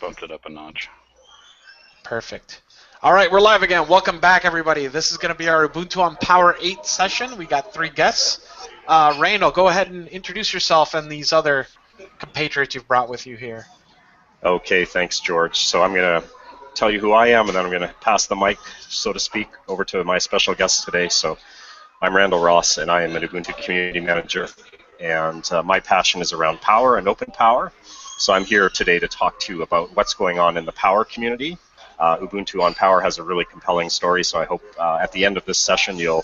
bumped it up a notch. Perfect. All right, we're live again. Welcome back, everybody. This is going to be our Ubuntu on POWER8 session. We got 3 guests. Randall, go ahead and introduce yourself and these other compatriots you've brought with you here. Okay, thanks, George. So I'm going to tell you who I am, and then I'm going to pass the mic, so to speak, over to my special guest today. So I'm Randall Ross, and I am an Ubuntu community manager. And my passion is around Power and Open Power. So I'm here today to talk to you about what's going on in the Power community. Ubuntu on Power has a really compelling story, so I hope at the end of this session you'll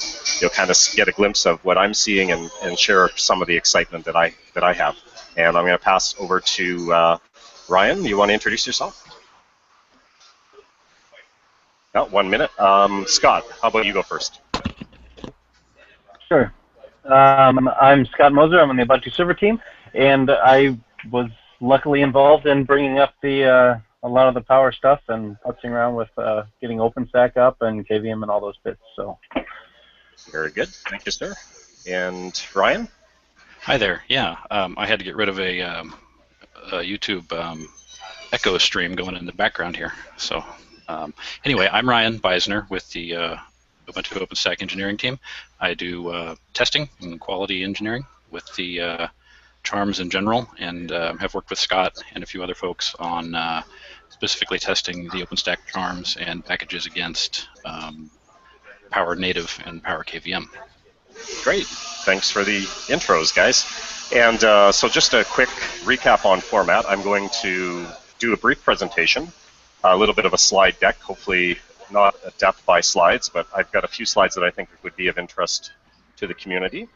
kind of get a glimpse of what I'm seeing and share some of the excitement that I have. And I'm going to pass over to Ryan. You want to introduce yourself? No, 1 minute. Scott, how about you go first? Sure. I'm Scott Moser. I'm on the Ubuntu server team, and I was luckily involved in bringing up the a lot of the Power stuff and putzing around with getting OpenStack up and KVM and all those bits. So. Very good. Thank you, sir. And Ryan? Hi there. Yeah, I had to get rid of a YouTube echo stream going in the background here. So anyway, I'm Ryan Beisner with the Ubuntu OpenStack engineering team. I do testing and quality engineering with the charms in general, and have worked with Scott and a few other folks on specifically testing the OpenStack charms and packages against Power Native and Power KVM. Great. Thanks for the intros, guys. And so just a quick recap on format. I'm going to do a brief presentation, a little bit of a slide deck, hopefully not a depth by slides, but I've got a few slides that I think would be of interest to the community.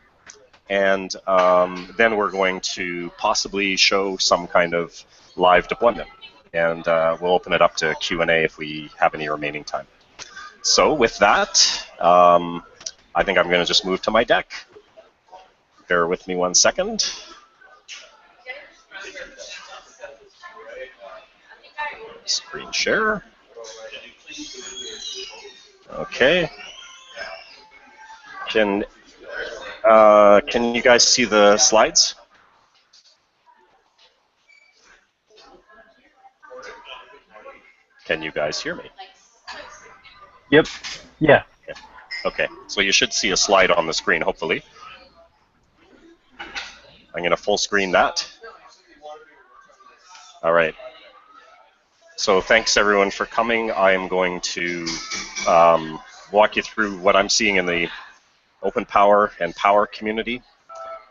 And then we're going to possibly show some kind of live deployment. And we'll open it up to Q&A if we have any remaining time. So with that, I think I'm going to just move to my deck. Bear with me 1 second. Screen share. Okay. Can you guys see the slides? Can you guys hear me? Yep. Yeah. Okay. So you should see a slide on the screen, hopefully. I'm going to full screen that. All right. So thanks, everyone, for coming. I am going to walk you through what I'm seeing in the Open Power and Power community,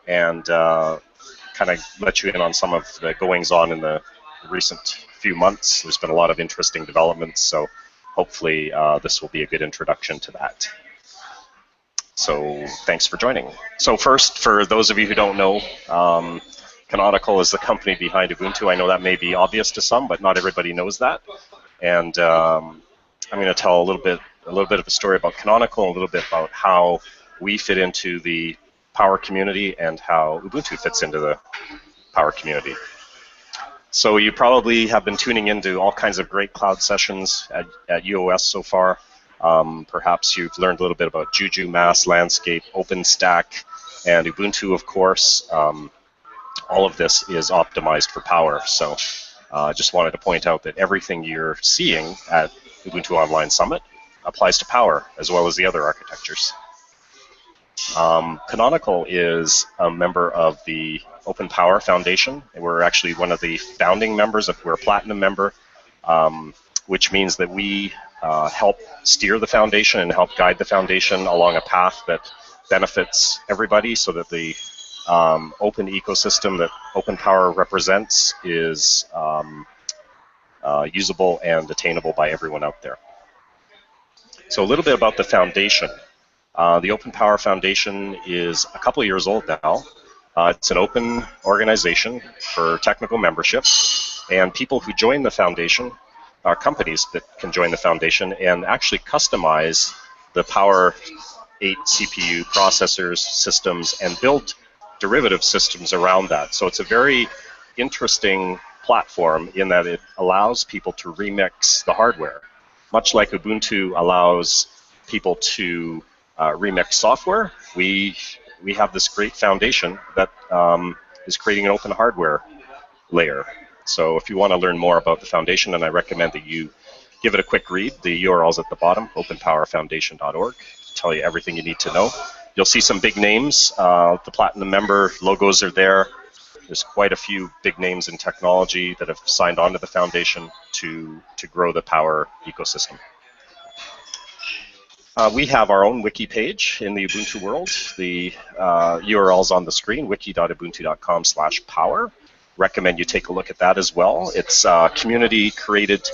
and kind of let you in on some of the goings-on in the recent few months. There's been a lot of interesting developments, so hopefully this will be a good introduction to that. So thanks for joining. So first, for those of you who don't know, Canonical is the company behind Ubuntu. I know that may be obvious to some, but not everybody knows that. And I'm going to tell a little bit of a story about Canonical, a little bit about how we fit into the Power community and how Ubuntu fits into the Power community. So you probably have been tuning into all kinds of great cloud sessions at UOS so far. Perhaps you've learned a little bit about Juju, Mass, Landscape, OpenStack, and Ubuntu, of course. All of this is optimized for Power. So I just wanted to point out that everything you're seeing at Ubuntu Online Summit applies to Power as well as the other architectures. Canonical is a member of the Open Power Foundation. We're actually one of the founding members. We're a platinum member, which means that we help steer the foundation and help guide the foundation along a path that benefits everybody, so that the open ecosystem that Open Power represents is usable and attainable by everyone out there. So a little bit about the foundation. The Open Power Foundation is a couple of years old now. It's an open organization for technical membership, and people who join the foundation are companies that can join the foundation and actually customize the POWER8 CPU processors, systems, and build derivative systems around that. So it's a very interesting platform in that it allows people to remix the hardware, much like Ubuntu allows people to remix software. We have this great foundation that is creating an open hardware layer. So if you want to learn more about the foundation, and I recommend that you give it a quick read, the URL's at the bottom, openpowerfoundation.org, tell you everything you need to know. You'll see some big names. The Platinum member logos are there. There's quite a few big names in technology that have signed on to the foundation to grow the Power ecosystem. We have our own wiki page in the Ubuntu world. The URL's on the screen, wiki.ubuntu.com/power. Recommend you take a look at that as well. It's a community-created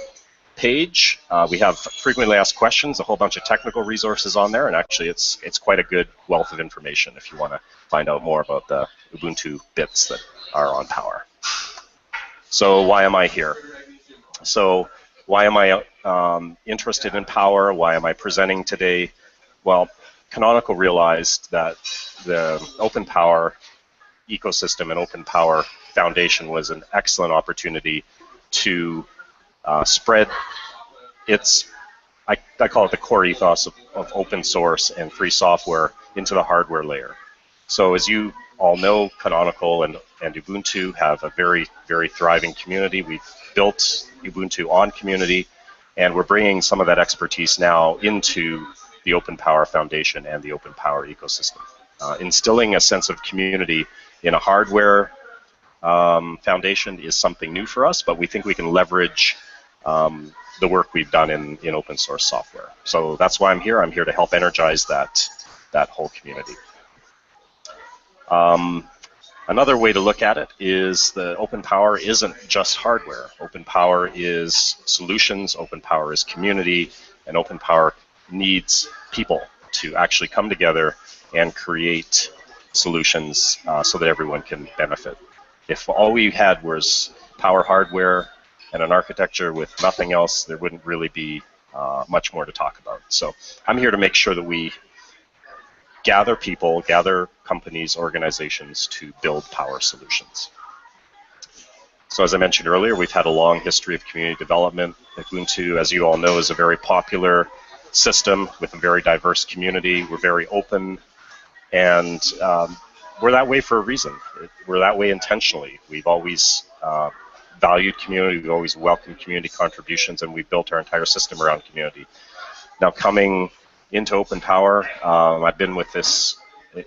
page. We have frequently asked questions, a whole bunch of technical resources on there, and actually it's quite a good wealth of information if you want to find out more about the Ubuntu bits that are on Power. So why am I here? So why am I interested in Power? Why am I presenting today? Well, Canonical realized that the Open Power ecosystem and Open Power Foundation was an excellent opportunity to spread its, I call it the core ethos of open source and free software into the hardware layer. So as you all know, Canonical and Ubuntu have a very, very thriving community. We've built Ubuntu on community, and we're bringing some of that expertise now into the Open Power Foundation and the Open Power ecosystem. Instilling a sense of community in a hardware foundation is something new for us, but we think we can leverage the work we've done in open source software. So that's why I'm here. I'm here to help energize that whole community. Another way to look at it is the Open Power isn't just hardware. Open Power is solutions, Open Power is community, and Open Power needs people to actually come together and create solutions so that everyone can benefit. If all we had was Power hardware and an architecture with nothing else, there wouldn't really be much more to talk about. So I'm here to make sure that we gather people, gather companies, organizations to build Power solutions. So as I mentioned earlier, we've had a long history of community development. Ubuntu, as you all know, is a very popular system with a very diverse community. We're very open, and we're that way for a reason. We're that way intentionally. We've always valued community, we've always welcomed community contributions, and we've built our entire system around community. Now coming into Open Power, I've been with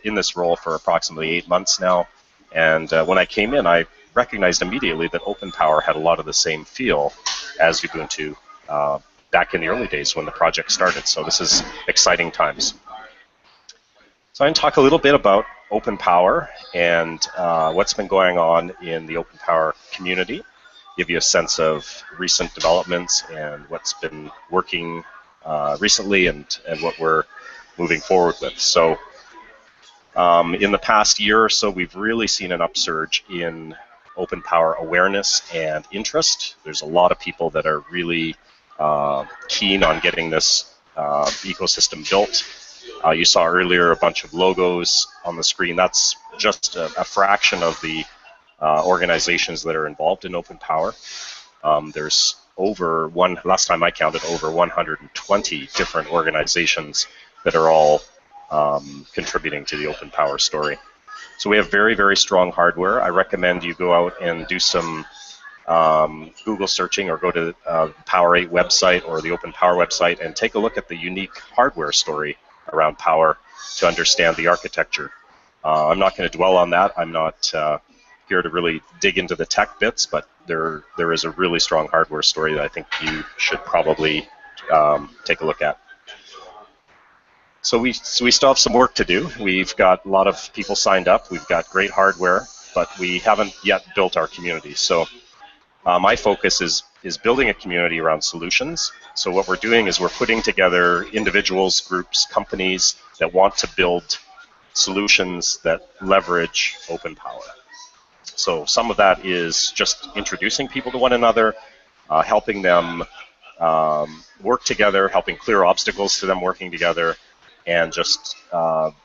in this role for approximately 8 months now, and when I came in, I recognized immediately that Open Power had a lot of the same feel as Ubuntu back in the early days when the project started. So this is exciting times. So I'm going to talk a little bit about Open Power and what's been going on in the Open Power community, give you a sense of recent developments and what's been working recently and what we're moving forward with. So in the past year or so, we've really seen an upsurge in Open Power awareness and interest. There's a lot of people that are really keen on getting this ecosystem built. You saw earlier a bunch of logos on the screen. That's just a fraction of the organizations that are involved in Open Power. There's last time I counted, over 120 different organizations that are all contributing to the Open Power story. So we have very, very strong hardware. I recommend you go out and do some Google searching or go to the POWER8 website or the Open Power website and take a look at the unique hardware story around Power to understand the architecture. I'm not going to dwell on that. I'm not here to really dig into the tech bits, but there is a really strong hardware story that I think you should probably take a look at. So we still have some work to do. We've got a lot of people signed up. We've got great hardware, but we haven't yet built our community. So my focus is building a community around solutions. So what we're doing is we're putting together individuals, groups, companies that want to build solutions that leverage Open Power. So some of that is just introducing people to one another, helping them work together, helping clear obstacles to them working together, and just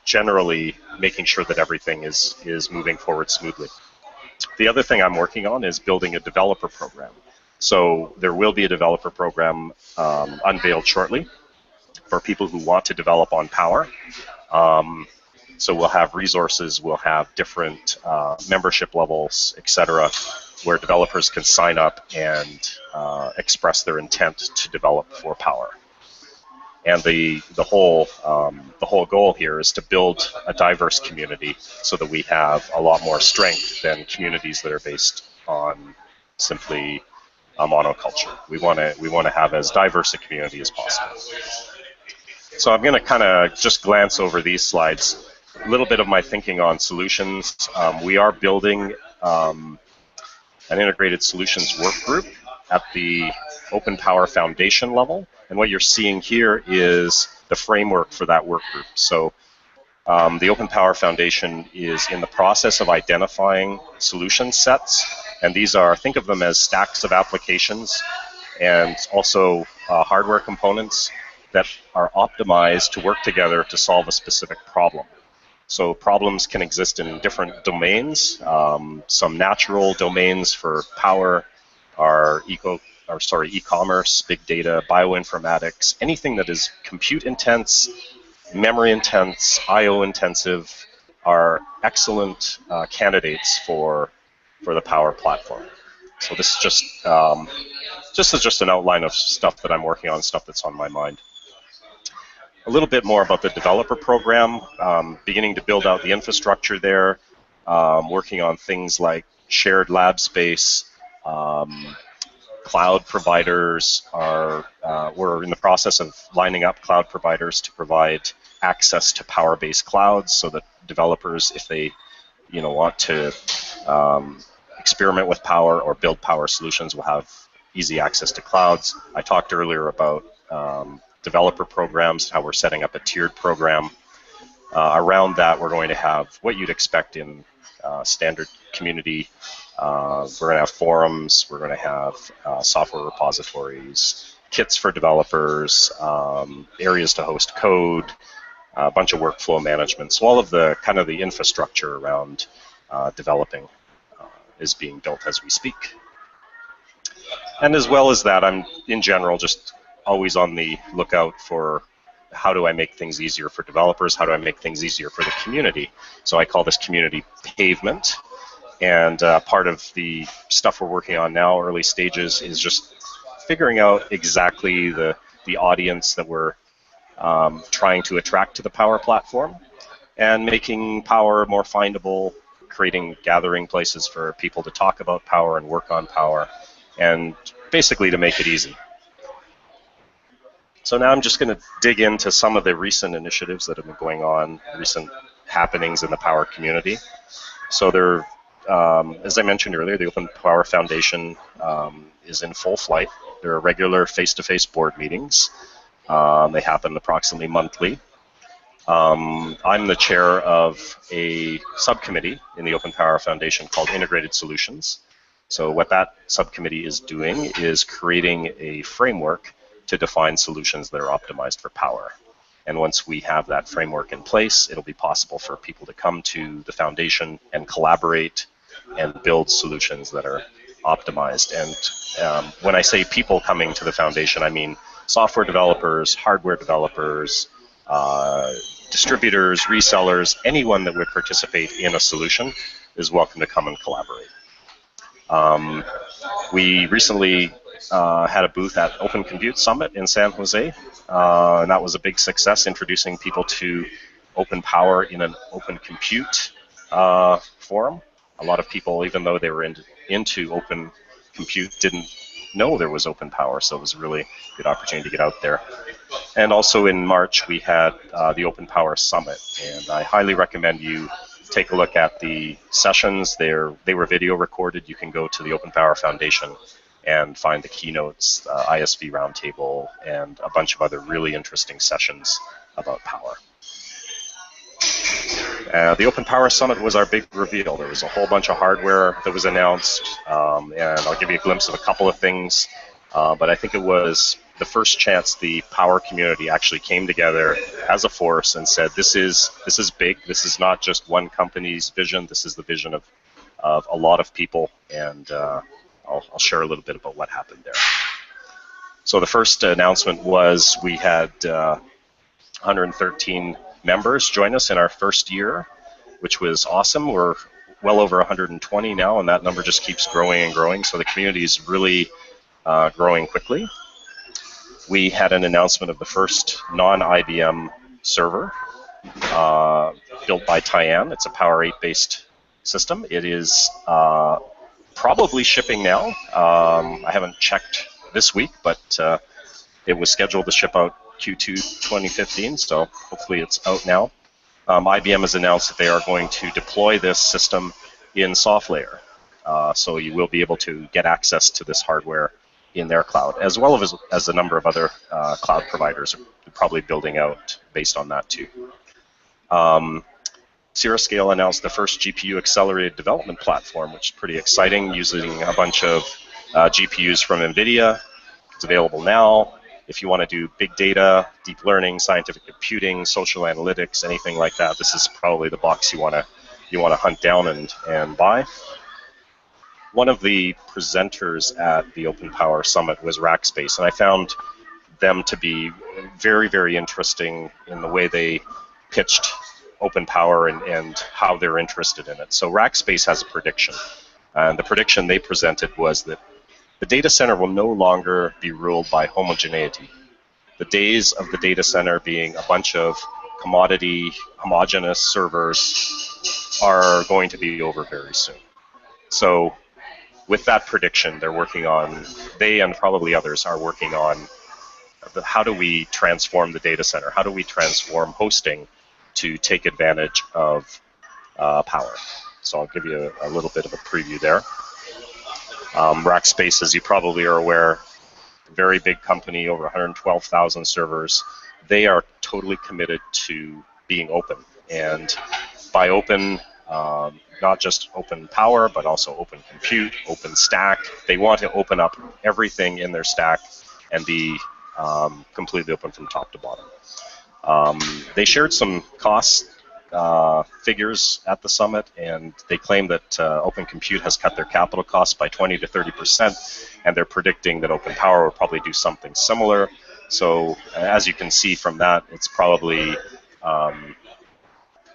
generally making sure that everything is moving forward smoothly. The other thing I'm working on is building a developer program. So there will be a developer program unveiled shortly for people who want to develop on Power. So we'll have resources, we'll have different membership levels, etc., where developers can sign up and express their intent to develop for Power. And the whole goal here is to build a diverse community so that we have a lot more strength than communities that are based on simply a monoculture. We want to have as diverse a community as possible. So I'm going to kind of just glance over these slides. A little bit of my thinking on solutions. We are building an integrated solutions work group at the Open Power Foundation level. And what you're seeing here is the framework for that work group. So the Open Power Foundation is in the process of identifying solution sets. And these are, think of them as stacks of applications and also hardware components that are optimized to work together to solve a specific problem. So problems can exist in different domains. Some natural domains for Power are e-commerce, big data, bioinformatics, anything that is compute intense, memory intense, I/O intensive are excellent candidates for the Power platform. So this is just an outline of stuff that I'm working on, stuff that's on my mind. A little bit more about the developer program, beginning to build out the infrastructure there, working on things like shared lab space. Cloud providers we're in the process of lining up cloud providers to provide access to Power-based clouds so that developers, if they want to experiment with Power or build Power solutions, will have easy access to clouds. I talked earlier about developer programs, how we're setting up a tiered program. Around that, we're going to have what you'd expect in standard community. We're going to have forums, we're going to have software repositories, kits for developers, areas to host code, a bunch of workflow management. So all of the kind of the infrastructure around developing is being built as we speak. And as well as that, I'm in general just always on the lookout for how do I make things easier for developers, how do I make things easier for the community. So I call this community pavement. And part of the stuff we're working on now, early stages, is just figuring out exactly the audience that we're trying to attract to the Power platform and making Power more findable, creating gathering places for people to talk about Power and work on Power, and basically to make it easy. So now I'm just going to dig into some of the recent initiatives that have been going on, recent happenings in the Power community. So there, as I mentioned earlier, the Open Power Foundation is in full flight. There are regular face-to-face board meetings. They happen approximately monthly. I'm the chair of a subcommittee in the Open Power Foundation called Integrated Solutions. So what that subcommittee is doing is creating a framework to define solutions that are optimized for Power. And once we have that framework in place, it'll be possible for people to come to the foundation and collaborate and build solutions that are optimized. And when I say people coming to the foundation, I mean software developers, hardware developers, distributors, resellers, anyone that would participate in a solution is welcome to come and collaborate. We recently had a booth at Open Compute Summit in San Jose, and that was a big success, introducing people to Open Power in an Open Compute forum. A lot of people, even though they were into Open Compute, didn't know there was Open Power, so it was a really good opportunity to get out there. And also in March, we had the Open Power Summit, and I highly recommend you take a look at the sessions. They were video recorded. You can go to the Open Power Foundation and find the keynotes, ISV Roundtable, and a bunch of other really interesting sessions about Power. The Open Power Summit was our big reveal. There was a whole bunch of hardware that was announced, and I'll give you a glimpse of a couple of things, but I think it was the first chance the Power community actually came together as a force and said, this is big. This is not just one company's vision. This is the vision of a lot of people, and I'll share a little bit about what happened there. So the first announcement was we had 113 members join us in our first year, which was awesome. We're well over 120 now, and that number just keeps growing and growing. So the community is really growing quickly. We had an announcement of the first non-IBM server built by Tyann. It's a POWER8 based system. It is probably shipping now. I haven't checked this week, but it was scheduled to ship out Q2 2015, so hopefully it's out now. IBM has announced that they are going to deploy this system in SoftLayer. So you will be able to get access to this hardware in their cloud, as well as a number of other cloud providers are probably building out based on that too. Scale announced the first GPU accelerated development platform, which is pretty exciting, using a bunch of GPUs from NVIDIA. It's available now. If you want to do big data, deep learning, scientific computing, social analytics, anything like that, this is probably the box you want to hunt down and buy. One of the presenters at the Open Power Summit was Rackspace, and I found them to be very, very interesting in the way they pitched Open Power and how they're interested in it. So Rackspace has a prediction, and the prediction they presented was that the data center will no longer be ruled by homogeneity. The days of the data center being a bunch of commodity, homogeneous servers are going to be over very soon. So with that prediction, they're working on, they and probably others are working on how do we transform the data center? How do we transform hosting to take advantage of power? So I'll give you a little bit of a preview there. Rackspace, as you probably are aware, very big company, over 112,000 servers. They are totally committed to being open. And by open, not just open power, but also open compute, open stack. They want to open up everything in their stack and be completely open from top to bottom. They shared some cost figures at the summit, and they claim that Open Compute has cut their capital costs by 20 to 30%, and they're predicting that Open Power will probably do something similar. So as you can see from that, it's probably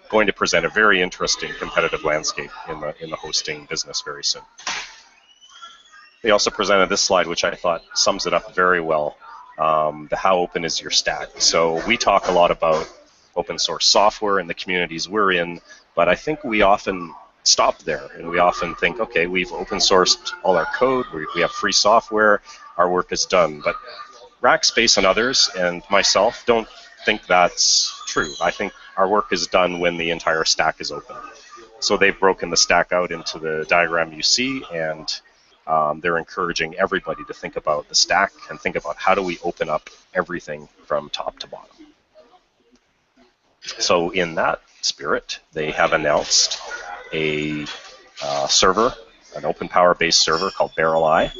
going to present a very interesting competitive landscape in the hosting business very soon. They also presented this slide, which I thought sums it up very well. The how open is your stack. So we talk a lot about open source software in the communities we're in, but I think we often stop there, and we often think, okay, we've open sourced all our code, we have free software, our work is done. But Rackspace and others, and myself, don't think that's true. I think our work is done when the entire stack is open. So they've broken the stack out into the diagram you see, and they're encouraging everybody to think about the stack and think about how do we open up everything from top to bottom. So in that spirit, they have announced a server, an Open Power based server called Barrel-I,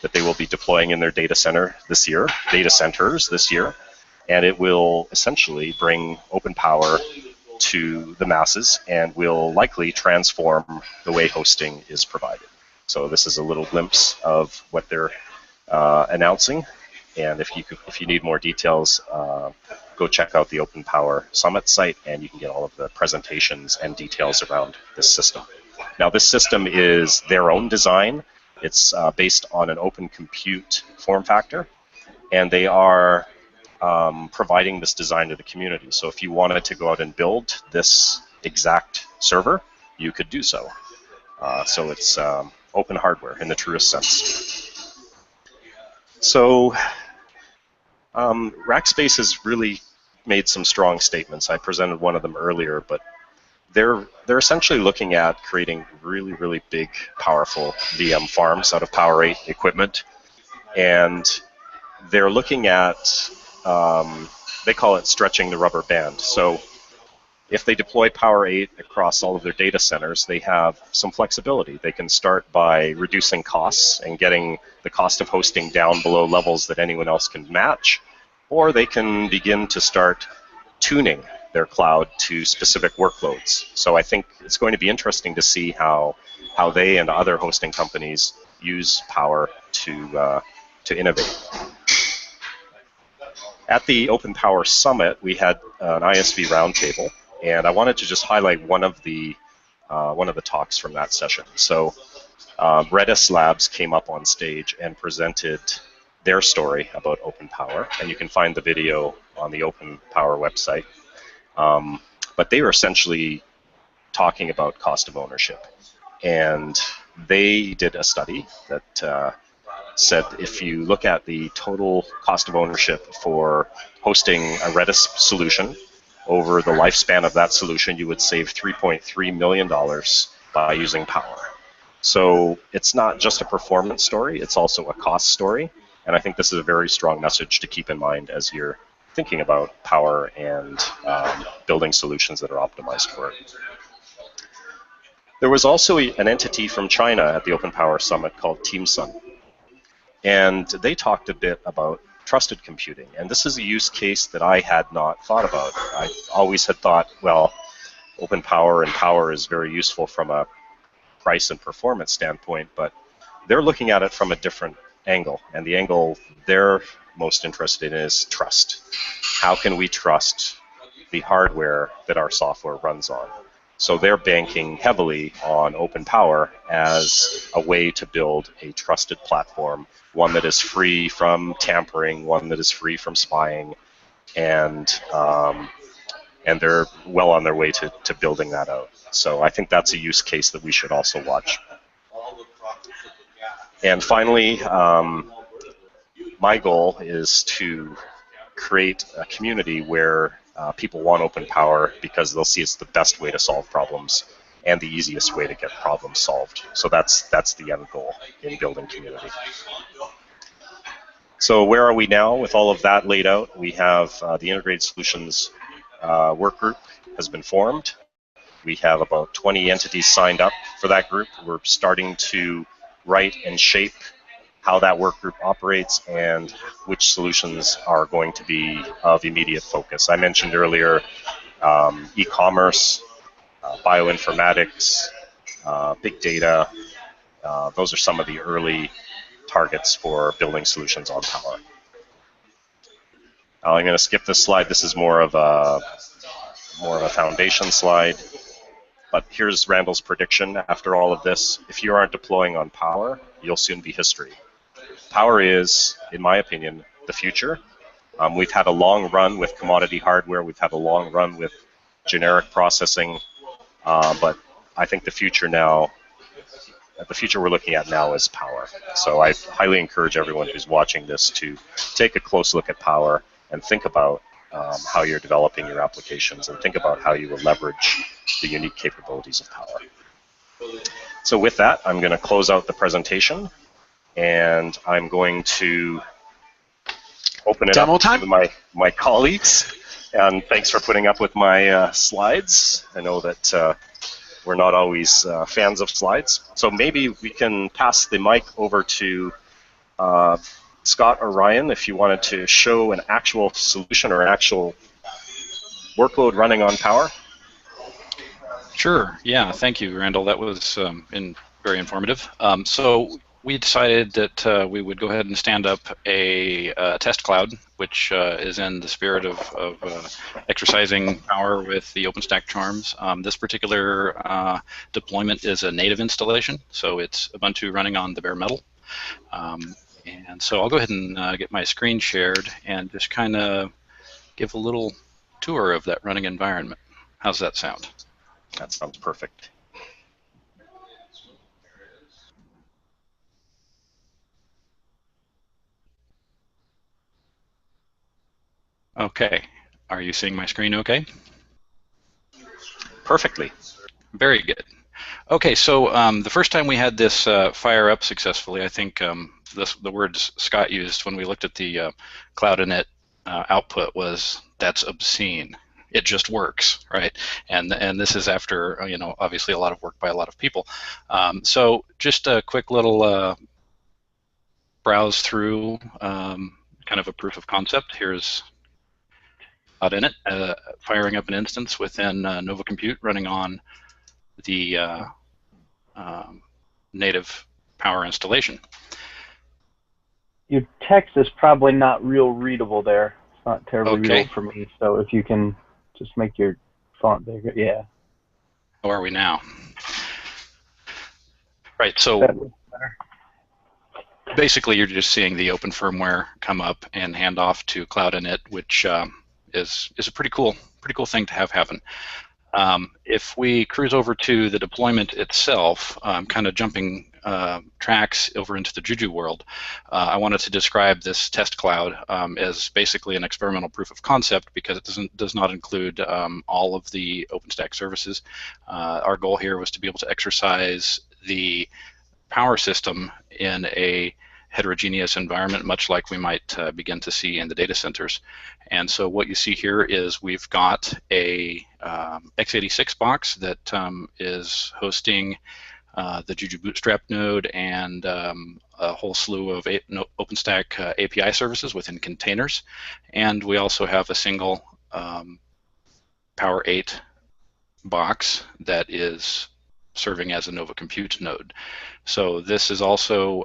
that they will be deploying in their data centers this year, and it will essentially bring Open Power to the masses and will likely transform the way hosting is provided. So this is a little glimpse of what they're announcing, and if you need more details, go check out the Open Power Summit site, and you can get all of the presentations and details around this system. Now, this system is their own design. It's based on an open compute form factor, and they are providing this design to the community. So if you wanted to go out and build this exact server, you could do so. So it's open hardware in the truest sense. So Rackspace has really made some strong statements. I presented one of them earlier, but they're essentially looking at creating really, really big, powerful VM farms out of POWER8 equipment, and they're looking at they call it stretching the rubber band. So if they deploy POWER8 across all of their data centers, they have some flexibility. They can start by reducing costs and getting the cost of hosting down below levels that anyone else can match, or they can begin to start tuning their cloud to specific workloads. So I think it's going to be interesting to see how they and other hosting companies use Power to innovate. At the Open Power Summit, we had an ISV roundtable, and I wanted to just highlight one of the one of the talks from that session. So Redis Labs came up on stage and presented their story about Open Power, and you can find the video on the Open Power website. But they were essentially talking about cost of ownership, and they did a study that said if you look at the total cost of ownership for hosting a Redis solution over the lifespan of that solution, you would save $3.3 million by using Power. So it's not just a performance story, it's also a cost story. And I think this is a very strong message to keep in mind as you're thinking about Power and building solutions that are optimized for it. There was also an entity from China at the Open Power Summit called Team Sun. And they talked a bit about trusted computing. And this is a use case that I had not thought about. I always had thought, well, Open Power and Power is very useful from a price and performance standpoint, but they're looking at it from a different angle. And the angle they're most interested in is trust. How can we trust the hardware that our software runs on? So they're banking heavily on Open Power as a way to build a trusted platform, one that is free from tampering, one that is free from spying, and they're well on their way to building that out. So I think that's a use case that we should also watch. And finally, my goal is to create a community where people want Open Power because they'll see it's the best way to solve problems and the easiest way to get problems solved. So that's the end goal in building community. So where are we now with all of that laid out? We have the Integrated Solutions work group has been formed. We have about 20 entities signed up for that group. We're starting to write and shape how that work group operates and which solutions are going to be of immediate focus. I mentioned earlier e-commerce, bioinformatics, big data. Those are some of the early targets for building solutions on Power. I'm going to skip this slide. This is more of a foundation slide. But here's Randall's prediction after all of this. If you aren't deploying on Power, you'll soon be history. Power is, in my opinion, the future. We've had a long run with commodity hardware. We've had a long run with generic processing. But I think the future we're looking at now is Power. So I highly encourage everyone who's watching this to take a close look at Power and think about how you're developing your applications and think about how you will leverage the unique capabilities of Power. So with that, I'm going to close out the presentation, and I'm going to open it Demo up time? to my colleagues. And thanks for putting up with my slides. I know that we're not always fans of slides. So maybe we can pass the mic over to Scott or Ryan if you wanted to show an actual solution or an actual workload running on Power. Sure. Yeah. Thank you, Randall. That was very informative. So we decided that we would go ahead and stand up a test cloud, which is in the spirit of exercising Power with the OpenStack charms. This particular deployment is a native installation, so it's Ubuntu running on the bare metal. And so I'll go ahead and get my screen shared and just kind of give a little tour of that running environment. How's that sound? That sounds perfect. Okay. Are you seeing my screen okay? Perfectly. Very good. Okay, so the first time we had this fire up successfully, I think the words Scott used when we looked at the Cloud Init output was, "That's obscene. It just works," right? And this is after obviously a lot of work by a lot of people. So just a quick little browse through kind of a proof of concept. Here's .init firing up an instance within Nova Compute running on the native Power installation. Your text is probably not real readable there. It's not terribly Okay. readable for me. So if you can just make your font bigger, yeah. How are we now? Right, so basically you're just seeing the open firmware come up and hand off to Cloud Init, which is a pretty cool thing to have happen. If we cruise over to the deployment itself, kind of jumping tracks over into the Juju world, I wanted to describe this test cloud as basically an experimental proof of concept because it does not include all of the OpenStack services. Our goal here was to be able to exercise the power system in a heterogeneous environment, much like we might begin to see in the data centers. And so what you see here is we've got a x86 box that is hosting the Juju Bootstrap node and a whole slew of OpenStack API services within containers. And we also have a single POWER8 box that is serving as a Nova Compute node. So this is also,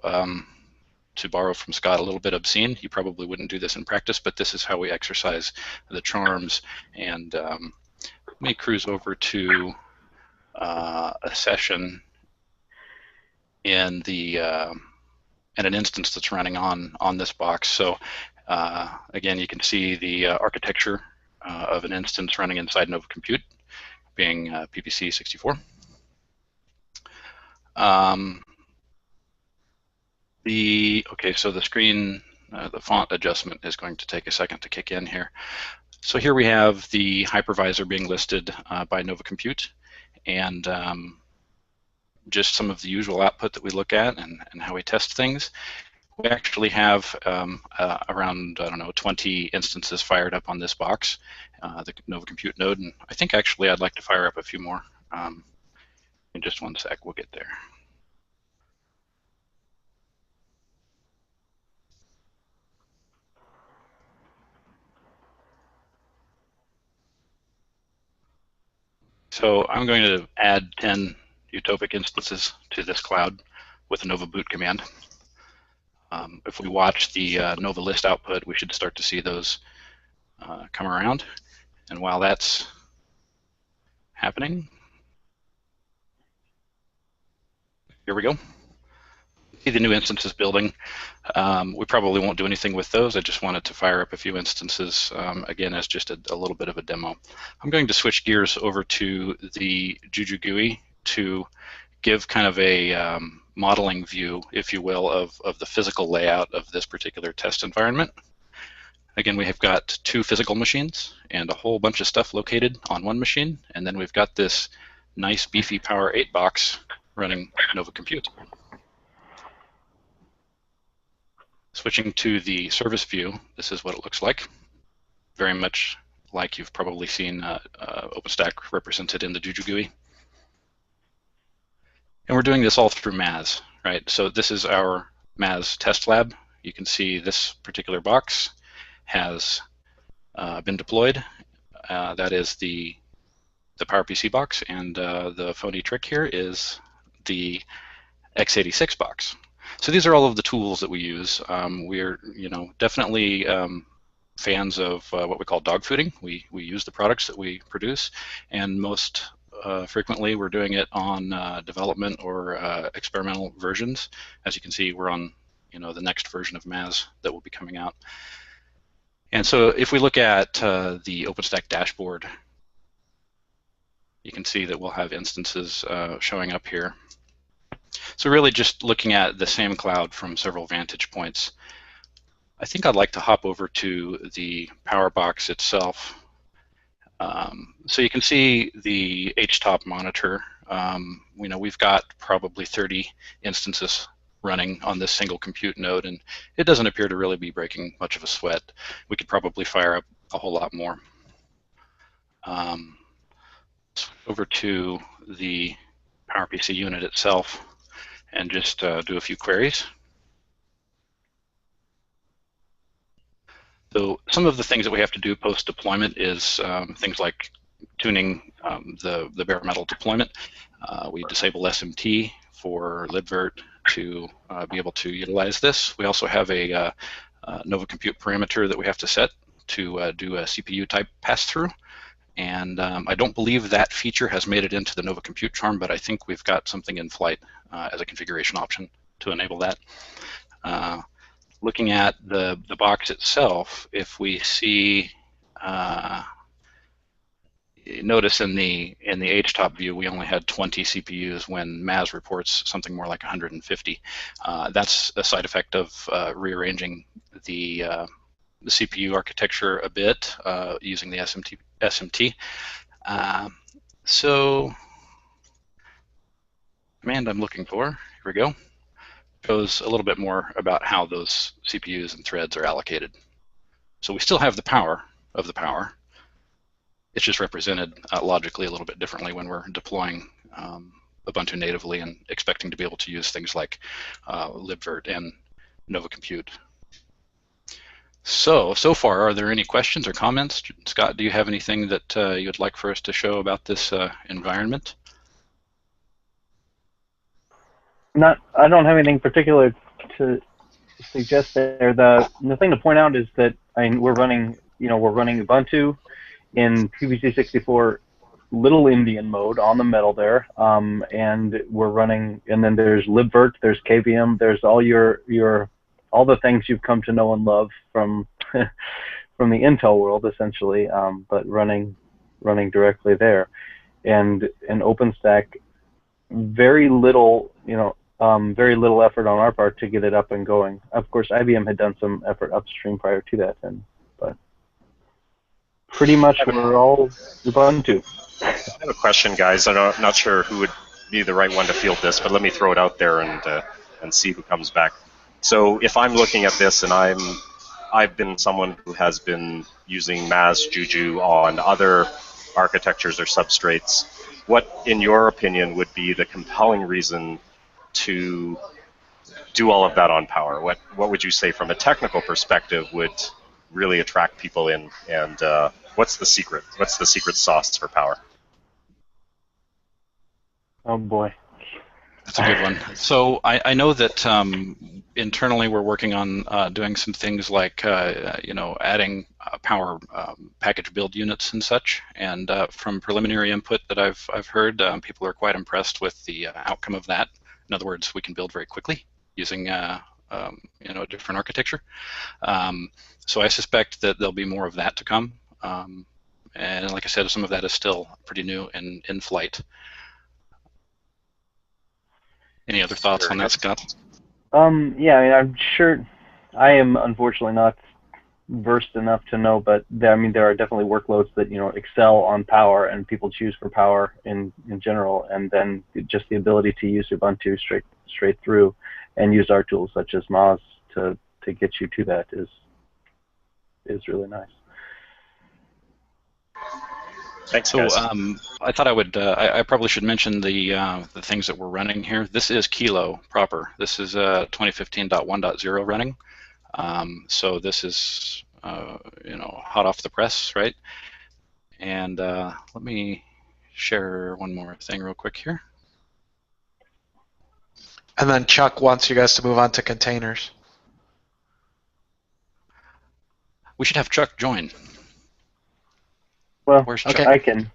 to borrow from Scott, a little bit obscene. You probably wouldn't do this in practice, but this is how we exercise the charms. And let me cruise over to a session in the in an instance that's running on this box. So again, you can see the architecture of an instance running inside Nova Compute, being PPC 64. So the screen, the font adjustment is going to take a second to kick in here. So here we have the hypervisor being listed by Nova Compute, and just some of the usual output that we look at and how we test things. We actually have around, I don't know, 20 instances fired up on this box, the Nova Compute node, and I think actually I'd like to fire up a few more. In just one sec, we'll get there. So I'm going to add 10 utopic instances to this cloud with a Nova boot command. If we watch the Nova list output, we should start to see those come around. And while that's happening, here we go. See the new instances building. We probably won't do anything with those. I just wanted to fire up a few instances, again, as just a little bit of a demo. I'm going to switch gears over to the Juju GUI to give kind of a modeling view, if you will, of the physical layout of this particular test environment. Again, we have got 2 physical machines and a whole bunch of stuff located on one machine, and then we've got this nice beefy POWER8 box running Nova Compute. Switching to the service view, this is what it looks like. Very much like you've probably seen OpenStack represented in the Juju GUI. And we're doing this all through MAS, right? So this is our MAS test lab. You can see this particular box has been deployed. That is the PowerPC box, and the phony trick here is the x86 box. So these are all of the tools that we use. We're, definitely fans of what we call dog fooding. We use the products that we produce, and most frequently we're doing it on development or experimental versions. As you can see, we're on the next version of MAS that will be coming out. And so if we look at the OpenStack dashboard, you can see that we'll have instances showing up here. So really just looking at the same cloud from several vantage points. I think I'd like to hop over to the Power box itself. So you can see the HTOP monitor. We've got probably 30 instances running on this single compute node, and it doesn't appear to really be breaking much of a sweat. We could probably fire up a whole lot more. Over to the PowerPC unit itself and just do a few queries. So some of the things that we have to do post-deployment is things like tuning the bare metal deployment. We disable SMT for libvirt to be able to utilize this. We also have a Nova Compute parameter that we have to set to do a CPU type pass-through. And I don't believe that feature has made it into the Nova Compute Charm, but I think we've got something in flight as a configuration option to enable that. Looking at the box itself, if we see, notice in the HTOP view, we only had 20 CPUs when MAS reports something more like 150. That's a side effect of rearranging the CPU architecture a bit using the SMT. So, command I'm looking for, here we go, shows a little bit more about how those CPUs and threads are allocated. So we still have the power of the power. It's just represented logically a little bit differently when we're deploying Ubuntu natively and expecting to be able to use things like libvirt and Nova Compute. So far, are there any questions or comments? Scott, do you have anything that you would like for us to show about this environment? I don't have anything particular to suggest there. The thing to point out is that we're running Ubuntu in PBC64 Little Indian mode on the metal there, and we're running. And then there's libvirt, there's KVM, there's all the things you've come to know and love from from the Intel world, essentially, but running directly there, and an OpenStack. Very little effort on our part to get it up and going. Of course, IBM had done some effort upstream prior to that, but pretty much we're all Ubuntu. I have a question, guys. I'm not sure who would be the right one to field this, but let me throw it out there and see who comes back. So if I'm looking at this and I've been someone who has been using MAS Juju on other architectures or substrates, what, in your opinion, would be the compelling reason to do all of that on Power? What would you say from a technical perspective would really attract people in, and what's the secret? What's the secret sauce for Power? Oh boy. That's a good one. So I know that internally we're working on doing some things like adding Power package build units and such. And from preliminary input that I've heard, people are quite impressed with the outcome of that. In other words, we can build very quickly using a different architecture. So I suspect that there'll be more of that to come. And like I said, some of that is still pretty new and in flight. Any other thoughts on that, Scott? Yeah, I'm sure. I am unfortunately not versed enough to know, but there are definitely workloads that excel on Power, and people choose for Power in general, and then just the ability to use Ubuntu straight through, and use our tools such as Moz to get you to that is really nice. Thanks, so guys. I thought I would. I probably should mention the things that we're running here. This is Kilo proper. This is 2015.1.0 running. So this is hot off the press, right? And let me share one more thing real quick here. And then Chuck wants you guys to move on to containers. We should have Chuck join. Well, Where's Chuck? I can.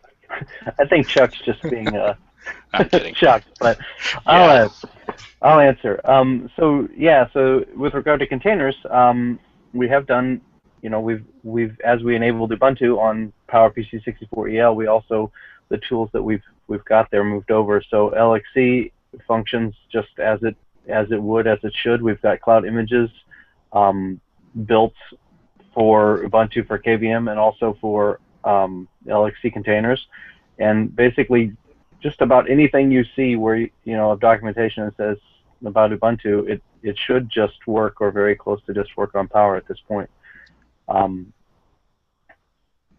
I think Chuck's just being I'm kidding. Chuck, but I'll answer. So with regard to containers, we have done, we've as we enabled Ubuntu on PowerPC 64EL, we also the tools that we've got there moved over. So LXC functions just as it should. We've got cloud images built for Ubuntu for KVM and also for LXC containers, and basically just about anything you see where of documentation that says about Ubuntu, it should just work or very close to just work on Power at this point.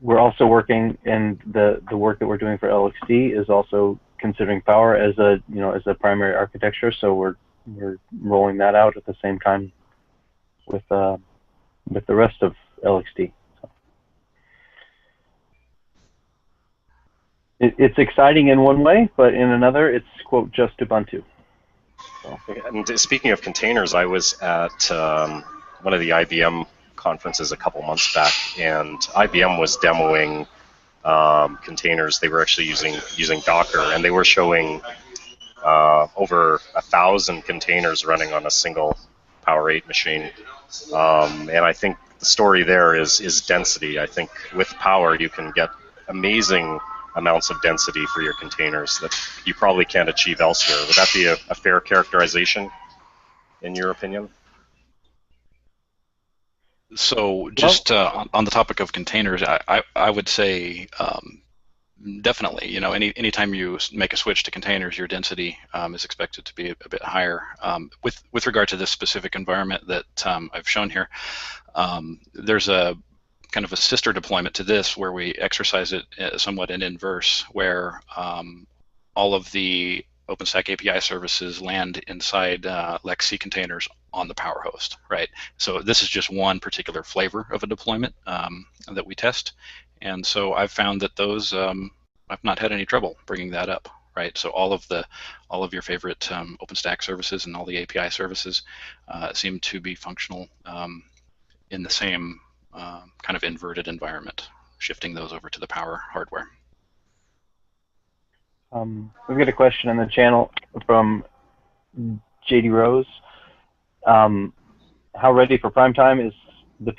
We're also working, and the work that we're doing for LXC is also considering Power as a primary architecture. So we're rolling that out at the same time with the rest of LXD. It's exciting in one way, but in another, it's, quote, just Ubuntu. So. And speaking of containers, I was at one of the IBM conferences a couple months back, and IBM was demoing containers. They were actually using Docker, and they were showing over 1,000 containers running on a single POWER8 machine. And I think the story there is density. I think with Power you can get amazing amounts of density for your containers that you probably can't achieve elsewhere. Would that be a fair characterization, in your opinion? So just on the topic of containers, I would say definitely. You know, anytime you make a switch to containers, your density is expected to be a bit higher. With regard to this specific environment that I've shown here, there's a kind of a sister deployment to this where we exercise it somewhat in inverse, where all of the OpenStack API services land inside Lex-C containers on the Power host, right? So this is just one particular flavor of a deployment that we test, and so I've found that those I've not had any trouble bringing that up, right? So all of your favorite OpenStack services and all the API services seem to be functional in the same kind of inverted environment, shifting those over to the Power hardware. We've got a question in the channel from JD Rose. How ready for prime time is the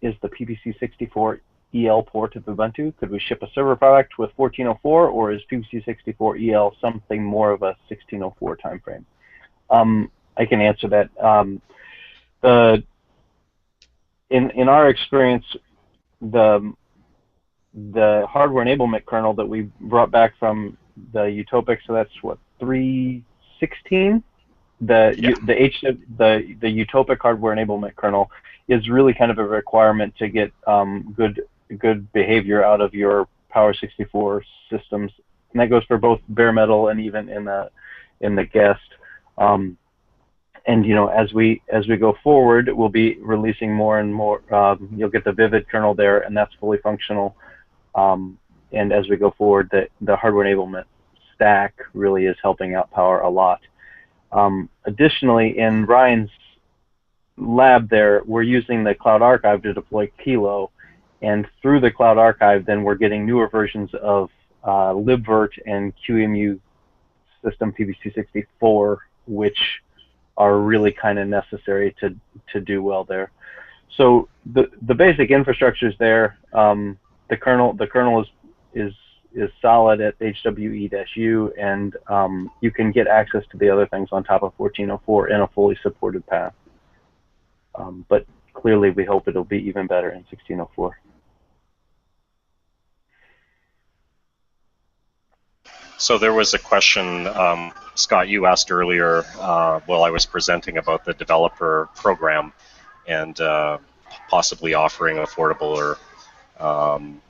PBC64 EL port of Ubuntu? Could we ship a server product with 1404, or is PBC64 EL something more of a 1604 timeframe? I can answer that. In our experience, the hardware enablement kernel that we brought back from the Utopic, so that's what, 3.16. The Utopic hardware enablement kernel is really kind of a requirement to get good behavior out of your Power 64 systems, and that goes for both bare metal and even in the guest. And you know, as we go forward, we'll be releasing more and more. You'll get the Vivid kernel there, and that's fully functional. And as we go forward, the hardware enablement stack really is helping out Power a lot. Additionally, in Ryan's lab there, we're using the Cloud Archive to deploy Kilo, and through the Cloud Archive, then we're getting newer versions of libvirt and QEMU system PBC64, which are really kind of necessary to do well there. So the basic infrastructure is there. The kernel is solid at HWE-U, and you can get access to the other things on top of 1404 in a fully supported path. But clearly, we hope it'll be even better in 1604. So there was a question, Scott, you asked earlier while I was presenting about the developer program and possibly offering affordable or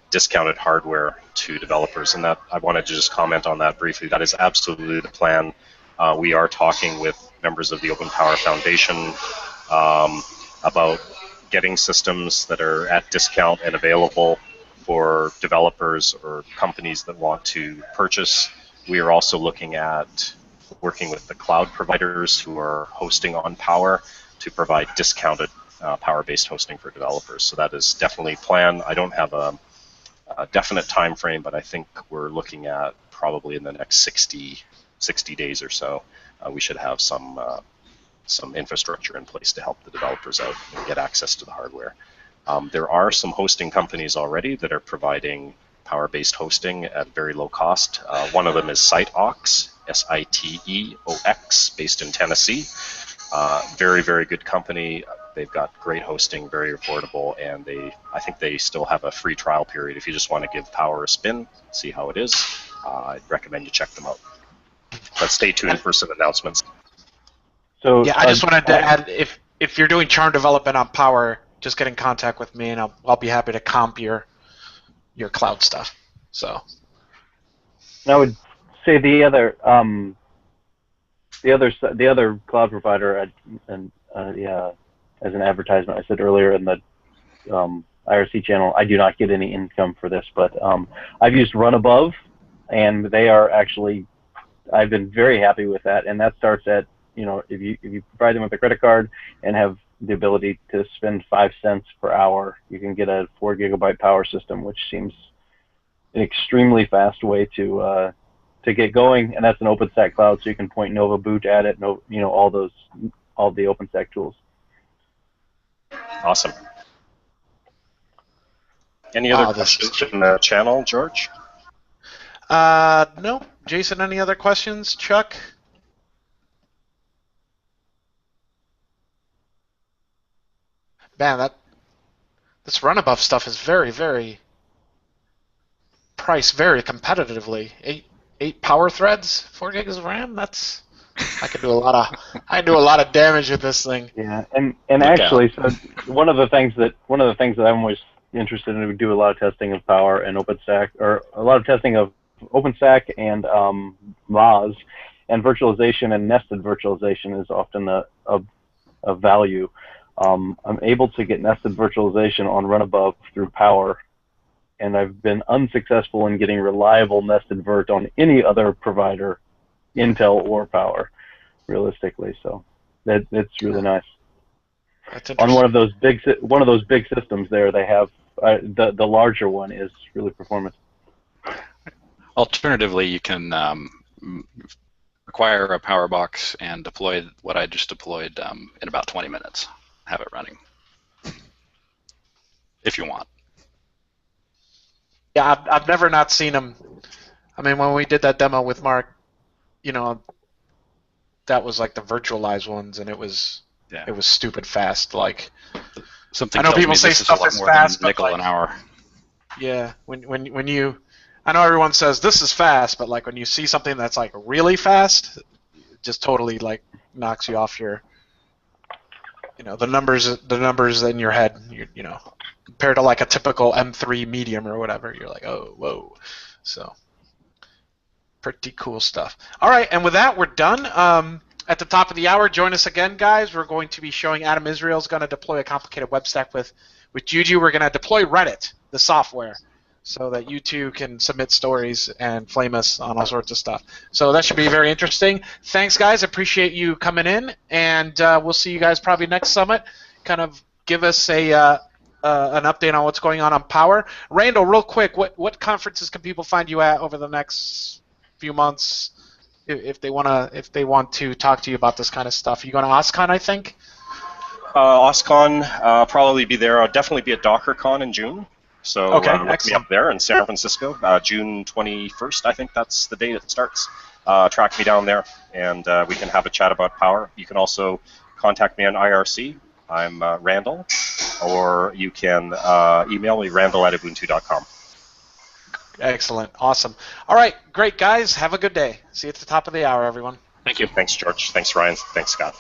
discounted hardware to developers, and that I wanted to just comment on that briefly. That is absolutely the plan. We are talking with members of the Open Power Foundation about getting systems that are at discount and available for developers or companies that want to purchase. We are also looking at working with the cloud providers who are hosting on Power to provide discounted Power-based hosting for developers. So that is definitely a plan. I don't have a definite time frame, but I think we're looking at probably in the next 60 days or so, we should have some infrastructure in place to help the developers out and get access to the hardware. There are some hosting companies already that are providing Power-based hosting at very low cost. One of them is SiteOx, S-I-T-E-O-X, based in Tennessee. Very, very good company. They've got great hosting, very affordable, and I think they still have a free trial period. If you just want to give Power a spin, see how it is, I'd recommend you check them out. But stay tuned for some announcements. So yeah, I just wanted to add, if you're doing charm development on Power, just get in contact with me, and I'll be happy to comp your cloud stuff. So I would say the other cloud provider, as an advertisement, I said earlier in the IRC channel, I do not get any income for this, but I've used Run Above, and they are actually, I've been very happy with that, and that starts at, you know, if you provide them with a credit card and have the ability to spend 5 cents per hour, you can get a 4 gigabyte power system, which seems an extremely fast way to get going. And that's an OpenStack cloud, so you can point Nova Boot at it, all the OpenStack tools. Awesome. Any other questions in the channel, George? No. Jason, any other questions? Chuck? Man, this run above stuff is very, very priced very competitively. Eight power threads, 4 gigs of RAM. I could do a lot of damage with this thing. Yeah, and actually, so one of the things that I'm always interested in, we do a lot of testing of Power and OpenStack, or a lot of testing of OpenStack and Moz, and virtualization and nested virtualization is often a value. I'm able to get nested virtualization on run above through Power, and I've been unsuccessful in getting reliable nested virt on any other provider, Intel or Power, realistically. So it's really nice. That's interesting. On one of those big systems there, they have the larger one is really performant. Alternatively, you can acquire a power box and deploy what I just deployed in about 20 minutes. Have it running, if you want. Yeah, I've never not seen them. I mean, when we did that demo with Mark, that was like the virtualized ones, and it was stupid fast. Like, something I know tells people me say this is stuff a lot is more fast, than a nickel but an hour. Yeah, when you, I know everyone says this is fast, but like when you see something that's like really fast, it just totally like knocks you off your, the numbers in your head, compared to like a typical M3 medium or whatever, you're like, oh, whoa. So, pretty cool stuff. All right, and with that, we're done. At the top of the hour, join us again, guys. We're going to be showing Adam Israel's going to deploy a complicated web stack with Juju. We're going to deploy Reddit, the software, so that you two can submit stories and flame us on all sorts of stuff. So that should be very interesting. Thanks, guys. Appreciate you coming in, and we'll see you guys probably next summit. Kind of give us an update on what's going on Power. Randall, real quick, what conferences can people find you at over the next few months if they want to talk to you about this kind of stuff? You going to OSCON, I think? OSCON, probably be there. I'll definitely be at DockerCon in June. So look me up there in San Francisco, June 21st, I think that's the date it starts. Track me down there, and we can have a chat about Power. You can also contact me on IRC. I'm Randall, or you can email me, randall@ubuntu.com. Excellent. Awesome. All right. Great, guys. Have a good day. See you at the top of the hour, everyone. Thank you. Thanks, George. Thanks, Ryan. Thanks, Scott.